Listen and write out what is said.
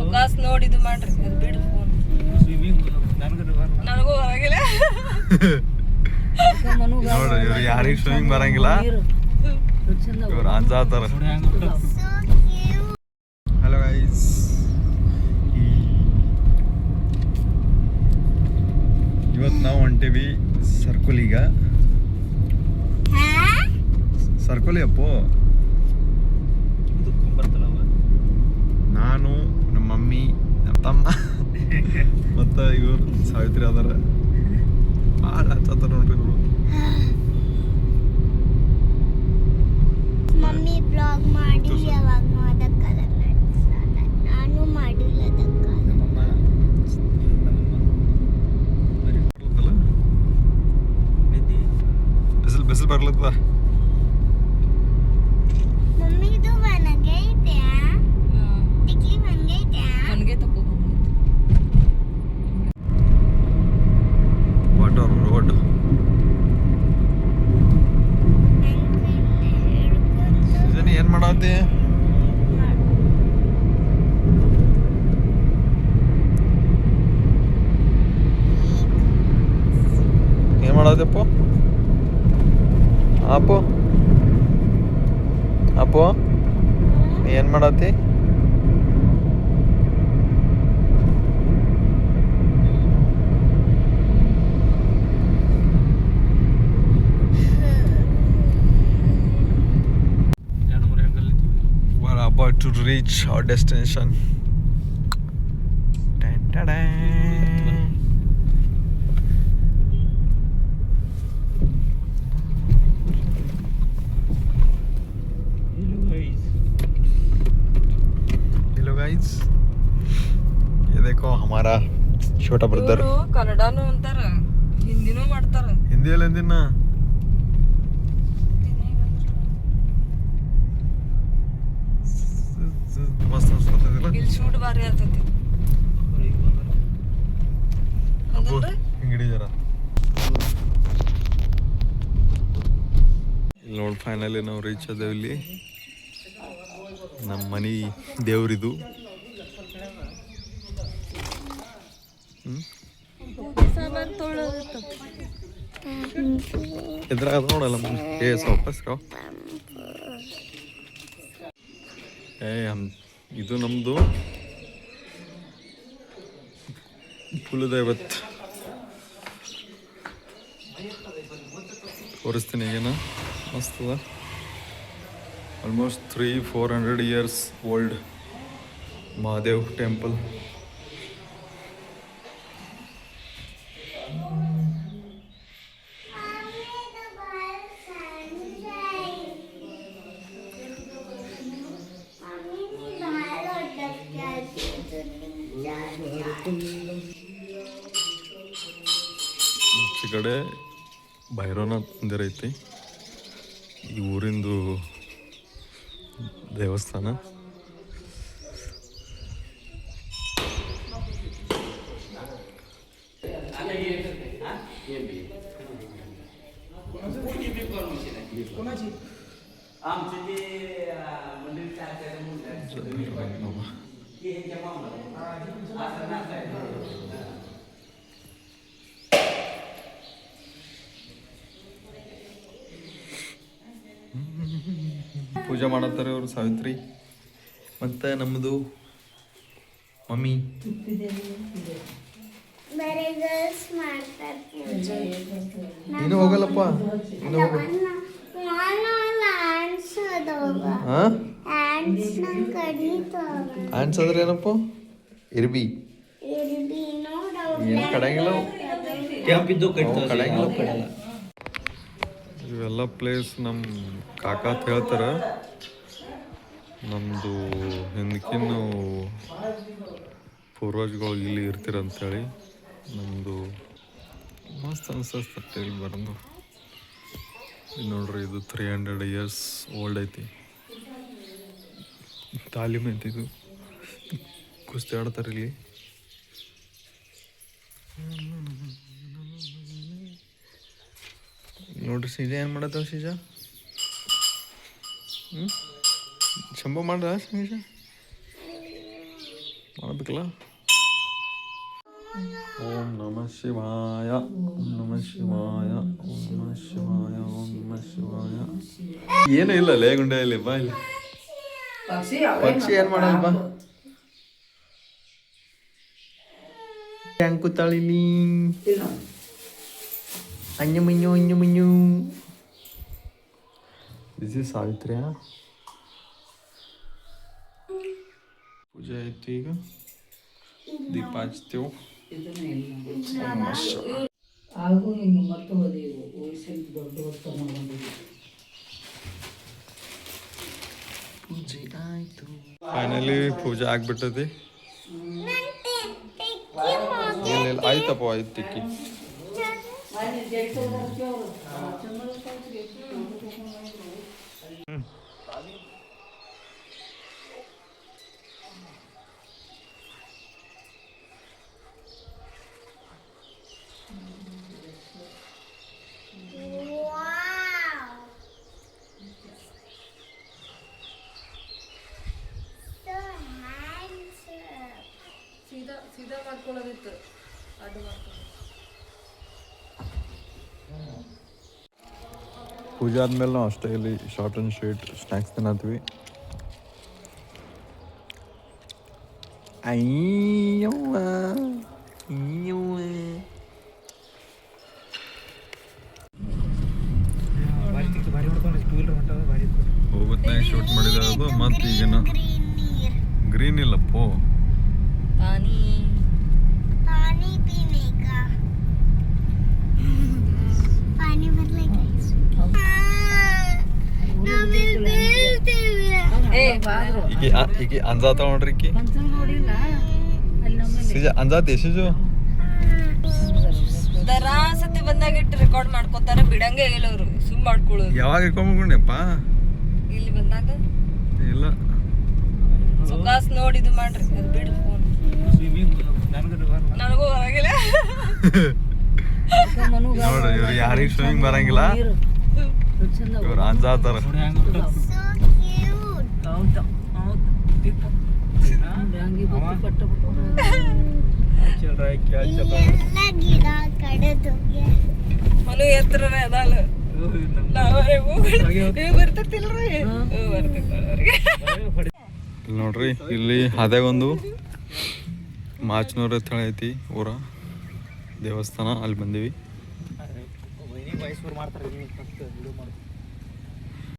ಸಾವಕಾಶ ನೋಡಿ ಇದು ಮಾಡ್ರಿ ಅದು ಬಿಡು ಫೋನ್ ನನಗೂ ಬರಂಗಿಲ್ಲ ನೋಡ್ರಿ ಇವ್ರು ಯಾರಿಗೆ ಸ್ವಿಮ್ಮಿಂಗ್ ಬರಂಗಿಲ್ಲ ಇವ್ರು ಅಂಜಾತಾರ. ಹಲೋ ಗೈಸ್, ಇವತ್ತು ನಾವು ಹೊಂಟೇವಿ ಸರ್ಕುಲಿಗ. ಸರ್ಕುಲಿ ಅಪ್ಪು, ನಾನು ನಮ್ಮ ಮಮ್ಮಿ ನಮ್ಮ ತಮ್ಮ ಮತ್ತು ಇವ್ರು ಸಾವಿತ್ರಿ ಅದಾರ. ಭಾಳ ಹಚ್ಚತ್ತಾರ ನೋಡ್ರಿ ಇವರು. ಮಮ್ಮಿ ಬ್ಲಾಗ್ ಮಾಡಿ ಯಾವಾಗ ಅದಕ್ಕಲ್ಲ ನಾನು ಮಾಡಿಲ್ಲ ಬಿಸಿಲು ಬರ್ಲತ್ತದ. ಮಮ್ಮಿ ಇದು ಒಣಗೈತೆ ಟಿಕ್ಲಿ ಒಣಗೈತೆ ಒಣಗೈತಪ್ಪ ವಾಟರ್ ರೋಡ್. ಸೀಸನ್ ಏನ್ ಮಾಡಾತಿ? ಏನ್ ಮಾಡಾದಪ್ಪ? ಅಪ್ಪು ಅಪ್ಪು ಏನ್ ಮಾಡಾತಿ? We're about to reach our destination. Ta-da! Hello guys, ये देखो हमारा छोटा ब्रदर. ಕನ್ನಡನು ಅಂತಾರ, ಹಿಂದಿನೂ ಮಾಡ್ತಾರ. ಹಿಂದಿಯಲ್ಲಿ ಎಂದಿನ ಮಸ್ತ್ ಅನ್ಸ್ಕೊತದಿಲ್ಲ. ಇಲ್ಲಿ ಶೂಟ್ ಬಾರಿ ಆಗ್ತೈತಿ. ಹಿಂಗಡಿ ಜರ ಇಲ್ಲಿ ನೋಡಿ. ಫೈನಲಿ ನಾವು ರೀಚ್ ಆದೇವು. ಇಲ್ಲಿ ನಮ್ಮ ಮನೆ ದೇವ್ರಿದು. ಎದ್ರಾಗ ನೋಡಲ್ಲ ಮನೆ ಸಾವಕಾಶ. ಇದು ನಮ್ಮದು ಕುಲದೈವತ್. ತೋರಿಸ್ತೀನಿ ಈಗೇನ. ಮಸ್ತ್ ಅದ. Almost 300-400 years old Mahadev temple. ಈ ಕಡೆ ಭೈರವನಾಥ್ ಮಂದಿರ ಐತಿ. ಈ ಊರಿಂದು ದೇವಸ್ಥಾನ. ಪೂಜೆ ಮಾಡತ್ತಾರೆ ಅವರು ಸಾವಿತ್ರಿ ಮತ್ತು ನಮ್ಮದು ಮಮ್ಮಿ. ನೀನು ಹೋಗಲ್ಲಪ್ಪ, ನೀನು ಹೋಗ. ಆನ್ಸ್ ಅಂದ್ರೆ ಏನಪ್ಪ? ಇರ್ಬಿ ಏನು ಕಡಂಗಿಲ್ಲ, ಕಡಂಗಿಲ್ಲ. ಇವೆಲ್ಲ ಪ್ಲೇಸ್ ನಮ್ಮ ಕಾಕಾತ್ ಹೇಳ್ತಾರೆ. ನಮ್ಮದು ಹಿಂದಕ್ಕಿನ್ನ ಪೂರ್ವಜಗಳು ಇಲ್ಲಿ ಇರ್ತೀರಂತೇಳಿ. ನಮ್ಮದು ಮಸ್ತ್ ಅನ್ಸತ್ತೆ ಇಲ್ಲಿ ಬರೋದು. ಇದು ನೋಡ್ರಿ, ಇದು 300 ಇಯರ್ಸ್ ಓಲ್ಡ್ ಐತಿ. ತಾಲೀಮ್ ಐತಿ. ಇದು ಕುಸ್ತಿ ಆಡ್ತಾರೆ ಇಲ್ಲಿ. ನೋಡ್ರಿ ಸೀಜ ಏನು ಮಾಡತ್ತವ. ಸೀಜ ಶಂಭು ಮಾಡ್ರ ಸಂಗೀತ ಮಾಡೋದು ಕಾಣಿಸ್ಬೇಕಲ್ಲ. ಓಂ ನಮಃ ಶಿವಾಯ, ಓಂ ನಮಃ ಶಿವಾಯ, ಓಂ ನಮಃ ಶಿವಾಯ, ಓಂ ನಮಃ ಶಿವಾಯ. ಏನೂ ಇಲ್ಲ ಲೇ ಗುಂಡೆಯಲ್ಲಿ, ಬಾ ಇಲ್ಲಿ. ಪಕ್ಷಿ ಏನು ಮಾಡಲ್ಲ ಬಾ. ಹೆಂಗ್ ಕೂತಾಳಿಲಿ ಅഞ്ഞു ಮುഞ്ഞು ಅഞ്ഞು ಮುഞ്ഞು. ದಿಸ್ ಇಸ್ ಸಾವಿತ್ರಿಯ ಪೂಜೆ ಆಯ್ತು. ಈಗ ದೀಪ ಹಚ್ತೇವು. ಹಾಗೂ ಹಿಂಗೆ ಮತ್ತೆ ಓದಿವು ವಯಸ್ಸಿಗೆ ದೊಡ್ಡ ತಮ್ಮ ಬಂದಿದ್ವಿ. ಪೂಜೆ ಆಯ್ತು. ಫೈನಲಿ ಪೂಜೆ ಆಗ್ಬಿಟ್ಟತಿ. ಇಲ್ಲ ಆಯ್ತಪ್ಪ, ಆಯ್ತು ತಿಕ್ಕಿ. ಸೀದಾ ಮಾಡ್ಕೊಳ್ಳೋದಿತ್ತು, ಅಡ್ಡು ಮಾಡ್ಕೊಳ್ಳೋದು. ಪೂಜೆ ಆದ್ಮೇಲೆ ನಾವು ಅಷ್ಟೇ ಇಲ್ಲಿ ಶಾರ್ಟ್ ಆ್ಯಂಡ್ ಸ್ವೀಟ್ ಸ್ನ್ಯಾಕ್ಸ್ ತಿನ್ನತ್ತೀವಿ. ಹೋಗುತ್ತಾಗ ಶೂಟ್ ಮಾಡಿದ ಮತ್ತೆ ಈಗೇನು ಗ್ರೀನ್ ಇಲ್ಲಪ್ಪೋ. ಪಾನಿ पानी पीने का पानी भरने का ಈಕೆ ಅಂಜಾತ ನೋಡ್ರಿ. ಈಕಿ ನೋಡಿಲ್ಲ ಅಲ್ಲಿ ನಮ್ಮ ಅಂಜಾತ ಎಸಿಜು ದರಾಸತಿ ಬಂದಾಗ ಇಟ್ಟು ರೆಕಾರ್ಡ್ ಮಾಡ್ಕೋತಾರ, ಬಿಡಂಗೆ ಇಲ್ಲ ಅವ್ರು, ಸುಮ್ ಮಾಡ್ಕೊಳ್ಳೋದು. ಯಾವಾಗ ಇಟ್ಕೊಂಡ್ಕೊಂಡೆಪ್ಪ? ಇಲ್ಲಿ ಬಂದಾಗ ಇಲ್ಲ ಸುಖಾಸ್ ನೋಡಿ ಇದು ಮಾಡ್ರಿ, ಅದು ಬಿಡು ಫೋನ್. ನನಗೂ ಬರಂಗಿಲ್ಲ. ನೋಡ್ರಿ ಇವ್ರು ಯಾರಿಗೆ ಸ್ವಿಮ್ಮಿಂಗ್ ಬರಂಗಿಲ್ಲ, ಇವ್ರು ಅಂಜಾತಾರ. ಮನು ಎತ್ತರನೇ ಅದಲ್ಲ, ಬರ್ತತಿಲ್ರಿ ಇಲ್ಲಿ ನೋಡ್ರಿ, ಇಲ್ಲಿ ಅದೇಗೊಂದು ಮಾಚನೂರ್ ಅಂತ ಐತಿ ಊರ ದೇವಸ್ಥಾನ, ಅಲ್ಲಿ ಬಂದೀವಿ.